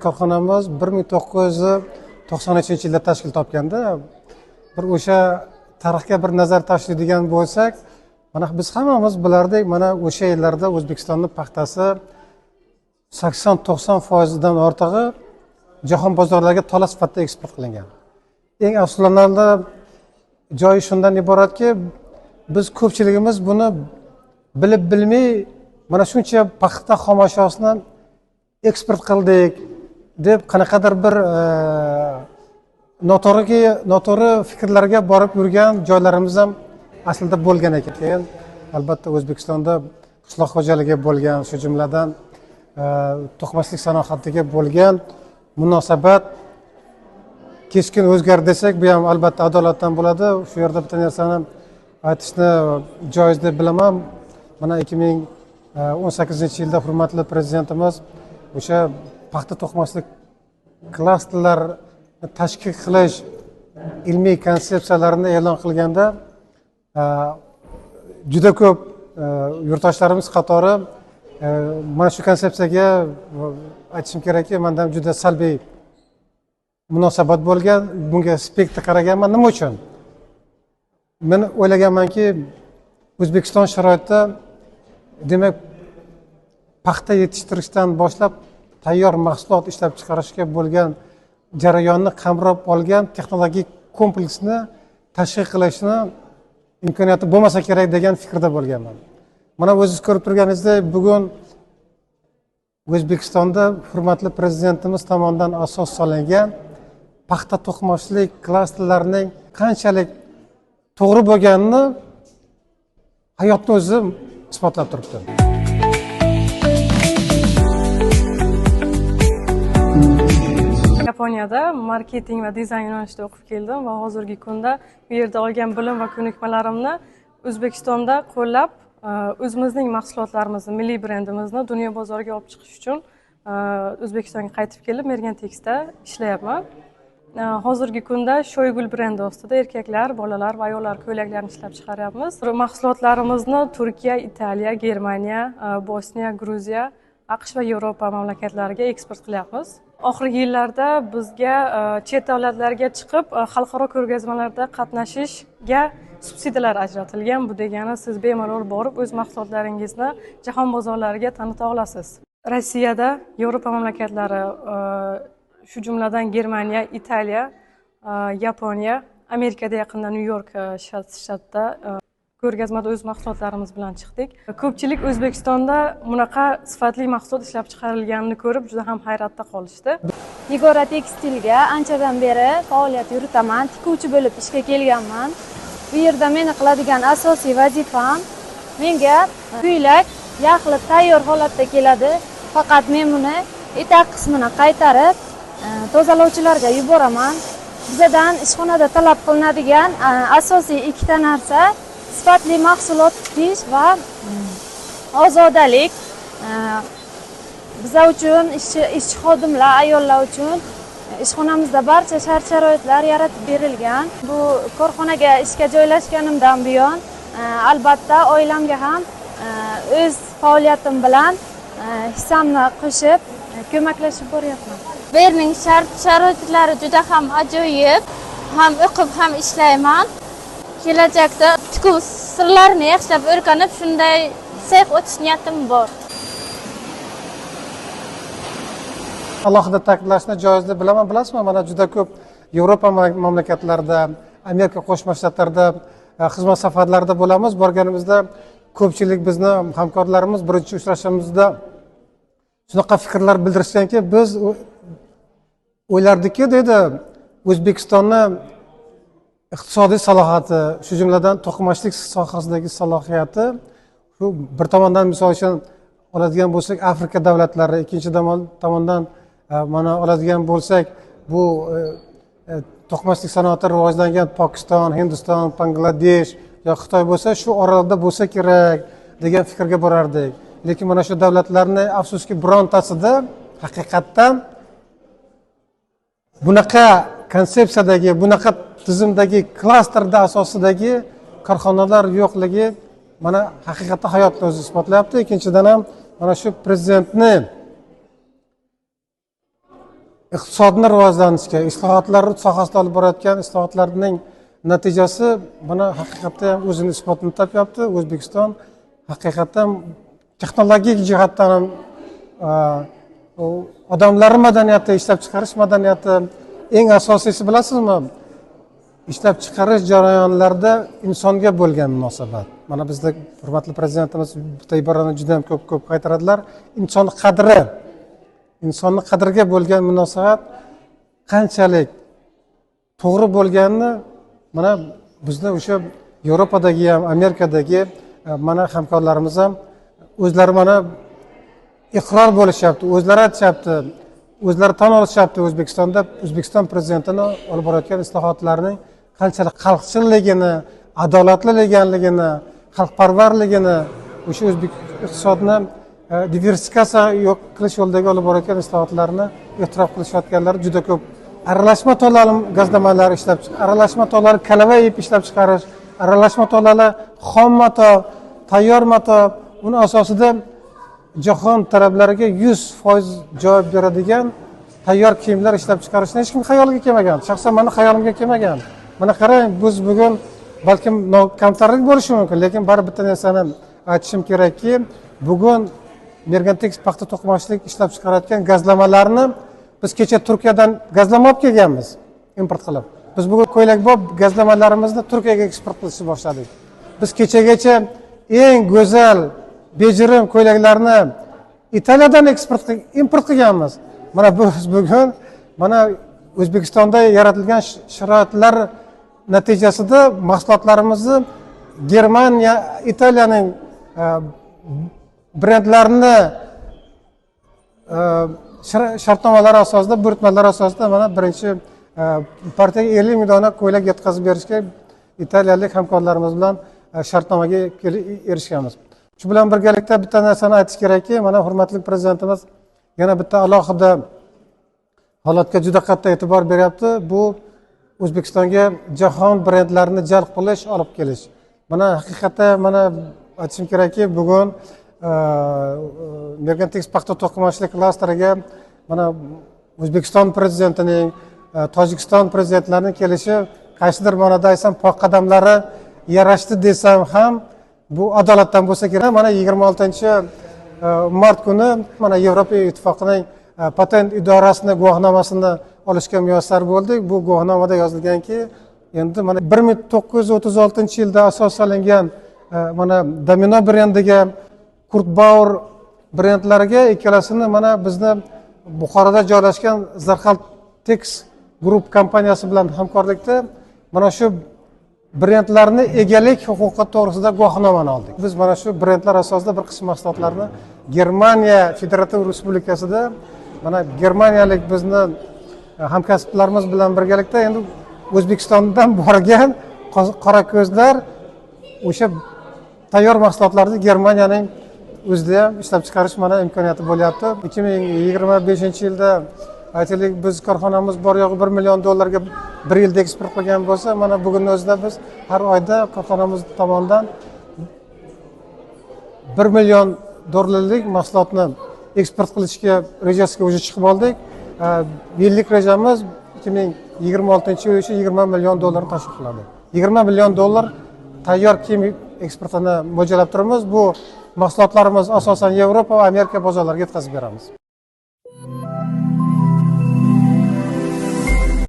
korxonamiz 1993-yilda tashkil topganda, bir o'sha tarixga bir nazar tashlaydigan bo'lsak, mana biz hammamiz bilardik, mana o'sha yillarda O'zbekistonning paxtasi 80-90% ortig'i jahon bozorlariga to'la sifatida eksport qilingan. Eng afsuslanarli joyi shundan iboratki, biz ko'pchiligimiz buni bilib bilmay mana shuncha paxta xomashyosini eksport qildik deb qanaqadir bir noto'g'ri fikrlarga borib yurgan joylarimiz ham aslida bo'lgan ekan. Keyin albatta O'zbekistonda qishloq xo'jaligi bo'lgan, shu jumladan to'qimachilik sanoatiga bo'lgan munosabat keskin o'zgardi desak, bu ham albatta adolatdan bo'ladi. Shu yerda bitta narsani aytishni joiz deb bilaman. Mana 2018-yilda hurmatli prezidentimiz o'sha paxta to'qimachilik klasterlarini tashkil qilish ilmiy konsepsiyalarini e'lon qilganda juda ko'p yurtdoshlarimiz qatori mana shu konsepsiyaga aytishim kerakki, mendan juda salbiy munosabat bo'lgan. Bunga spektrga qaraganman. Nima uchun? Men o'ylaganmanki, O'zbekiston sharoitida demak paxta yetishtirishdan boshlab tayyor mahsulot ishlab chiqarishga bo'lgan jarayonni qamrab olgan texnologik kompleksni tashkil qilishni imkoniyati bo'lmasa kerak degan fikrda bo'lganman. Mana o'zingiz ko'rib turganingizdek, bugun O'zbekistonda hurmatli prezidentimiz tomonidan asos solingan paxta to'qimachilik klasterlarining qanchalik to'g'ri bo'lganini hayotni o'zi isbotlab turibdi. Yaponiyada marketing va dizayn yo'nalishida o'qib keldim va hozirgi kunda bu yerda olgan bilim va ko'nikmalarimni O'zbekistonda qo'llab, o'zimizning mahsulotlarimizni, milliy brendimizni dunyo bozoriga olib chiqish uchun O'zbekistonga qaytib kelib, Mergentex'da ishlayapman. Hozirgi kunda Shoygul brendi ostida erkaklar, bolalar va ayollar ko'ylaklarini ishlab chiqaryapmiz. Mahsulotlarimizni Turkiya, Italiya, Germaniya, Bosniya, Gruziya, AQSh va Yevropa mamlakatlariga eksport qilyapmiz. Oxirgi yillarda bizga chet davlatlarga chiqib, xalqaro ko'rgazmalarda qatnashishga subsidiyalar ajratilgan. Bu degani, siz bemalol borib o'z mahsulotlaringizni jahon bozorlariga tanita olasiz. Rossiyada, Yevropa mamlakatlari, shu jumladan Germaniya, Italiya, Yaponiya, Amerikada yaqinda Nyu-York shtatida ko'rgazmada o'z mahsulotlarimiz bilan chiqdik. Ko'pchilik O'zbekistonda bunaqa sifatli mahsulot ishlab chiqarilganini ko'rib juda ham hayratda qolishdi. Nigora tekstilga anchadan beri faoliyat yuritaman, tikuvchi bo'lib ishga kelganman. Bu yerda meni qiladigan asosiy vazifam, menga ko'ylak yaxlit tayyor holatda keladi, faqat men buni etak qismini qaytarib tozalovchilarga yuboraman. Bizdan ishxonada talab qilinadigan asosiy ikkita narsa sifatli mahsulot tikish va ozodalik. Bizlar uchun, ishchi xodimlar, ayollar uchun ishxonamizda barcha shart-sharoitlar yaratib berilgan. Bu korxonaga ishga joylashganimdan buyon albatta oilamga ham o'z faoliyatim bilan hissamni qo'shib ko'maklashib boryapman. Bu yerning shart-sharoitlari juda ham ajoyib. Ham o'qib, ham ishlayman. Kelajakda tikuv sirlarini yaxshilab o'rganib, shunday sex o'tish niyatim bor. Alohida ta'kidlashni joiz deb bilaman. Bilasizmi, mana juda ko'p Yevropa mamlakatlarida, Amerika Qo'shma Shtatlarida xizmat safarlarida bo'lamiz. Borganimizda ko'pchilik bizni hamkorlarimiz birinchi uchrashuvimizda shunaqa fikrlar bildirishganki, biz o'ylardikki, dedi, O'zbekistonni iqtisodiy salohiyati, shu jumladan to'qimachilik sohasidagi salohiyati, shu bir tomondan misol uchun oladigan bo'lsak Afrika davlatlari, ikkinchi tomondan mana oladigan bo'lsak bu to'qimachilik sanoati rivojlangan Pokiston, Hindiston, Bangladesh yoki Xitoy bo'lsa, shu orada bo'lsa kerak degan fikrga borardik. Lekin mana shu davlatlarni afsuski birontasida haqiqatdan bunaqa konsepsiyadagi, bunaqa tizimdagi klasterda asosidagi korxonalar yo'qligi mana haqiqatda hayotni o'zi isbotlayapti. Ikkinchidan ham mana shu prezidentni iqtisodni rivojlanishga, islohotlar sohasida olib borayotgan islohotlarning natijasi mana haqiqatda ham o'zini isbotini topyapti. O'zbekiston haqiqatdan texnologik jihatdan ham odamlar madaniyati, ishlab chiqarish madaniyati, eng asosiysi bilasizmi? Ishlab chiqarish jarayonlarida insonga bo'lgan munosabat. Mana bizda hurmatli prezidentimiz bitta iborani juda ham ko'p qaytaradilar. Inson qadri, insonni qadriga bo'lgan munosabat qanchalik to'g'ri bo'lganini mana bizni o'sha Yevropadagi ham, Amerikadagi mana hamkorlarimiz ham o'zlari mana iqror bo'lishyapti, o'zlari aytishyapti, o'zlari tan olishyapti O'zbekistonda O'zbekiston prezidentini olib borayotgan islohotlarning qanchalik xalqchilligini, adolatliligini, xalqparvarligini, o'sha o'zbek iqtisodini diversifikatsiya yo'q qilish yo'lidagi olib borayotgan islohotlarni e'tirof qilishayotganlar juda ko'p. Aralashma tolali gazlamalar ishlab chiqarish, aralashma tolali kalava ip ishlab chiqarish, aralashma tolali xom mato, tayyor mato, uni asosida jahon talablariga 100% javob beradigan tayyor kiyimlar ishlab chiqarishni hech kim xayoliga kelmagan. Shaxsan meni xayolimga kelmagan. Mana qarang, biz bugun balkim kamtarlik bo'lishi mumkin, lekin baribir bitta narsani aytishim kerakki, bugun Mergantex paxta to'qimachilik ishlab chiqarayotgan gazlamalarni biz kecha Turkiyadan gazlama olib kelganmiz, import qilib. Biz bugun ko'ylakbob gazlamalarimizni Turkiyaga eksport qilishni boshladik. Biz kechagacha eng go'zal bejirim ko'ylaklarni Italiyadan import qilganmiz. Mana biz bugun mana O'zbekistonda yaratilgan sharoitlar natijasida mahsulotlarimizni Germaniya, Italiyaning brendlarini shartnomalari asosida, buyurtmalar asosida mana birinchi partiyaga 50 ming dona ko'ylak yetkazib berishga italiyalik hamkorlarimiz bilan shartnomaga erishganmiz. Shu bilan birgalikda bitta narsani aytish kerakki, mana hurmatli prezidentimiz yana bitta alohida holatga juda qattiq e'tibor beryapti. Bu O'zbekistonga jahon brendlarini jalb qilish, olib kelish. Mana haqiqatda mana aytishim kerakki, bugun Mergantex paxta to'qimachilik klasteriga mana O'zbekiston prezidentining, Tojikiston prezidentlarining kelishi qaysidir ma'noda aytsam pok qadamlari yarashdi desam ham bu adolatdan bo'lsa kerak. Mana 26 mart kuni mana Yevropa ittifoqining patent idorasini guvohnomasini olishga muyassar bo'ldik. Bu guvohnomada yozilganki, endi mana 1936-yilda asos solingan mana Domino brendiga, Kurt Bauer brendlariga ikkalasini mana bizni Buxoroda joylashgan Zarxaltex Group kompaniyasi bilan hamkorlikda mana shu brendlarni egalik huquqi to'g'risida guvohnomani oldik. Biz mana shu brendlar asosida bir qism mahsulotlarni Germaniya Federativ Respublikasida mana germaniyalik bizni hamkasblarimiz bilan birgalikda endi O'zbekistondan borgan qora ko'zlar o'sha tayyor mahsulotlarni Germaniyaning o'zida ham ishlab chiqarish mana imkoniyati bo'lyapti. 2025-yilda aytaylik biz korxonamiz bor yo'g'i $1 million bir yilda eksport qilgan bo'lsa, mana bugunning o'zida biz har oyda korxonamiz tomonidan $1 million mahsulotni eksport qilishga rejasiga o'zi chiqib oldik. Yillik rejamiz 2026-yil o'sha $20 million tashkil qiladi. $20 million tayyor kiyim eksportini mo'ljallab turibmiz. Bu mahsulotlarimiz asosan Yevropa va Amerika bozorlariga yetkazib beramiz.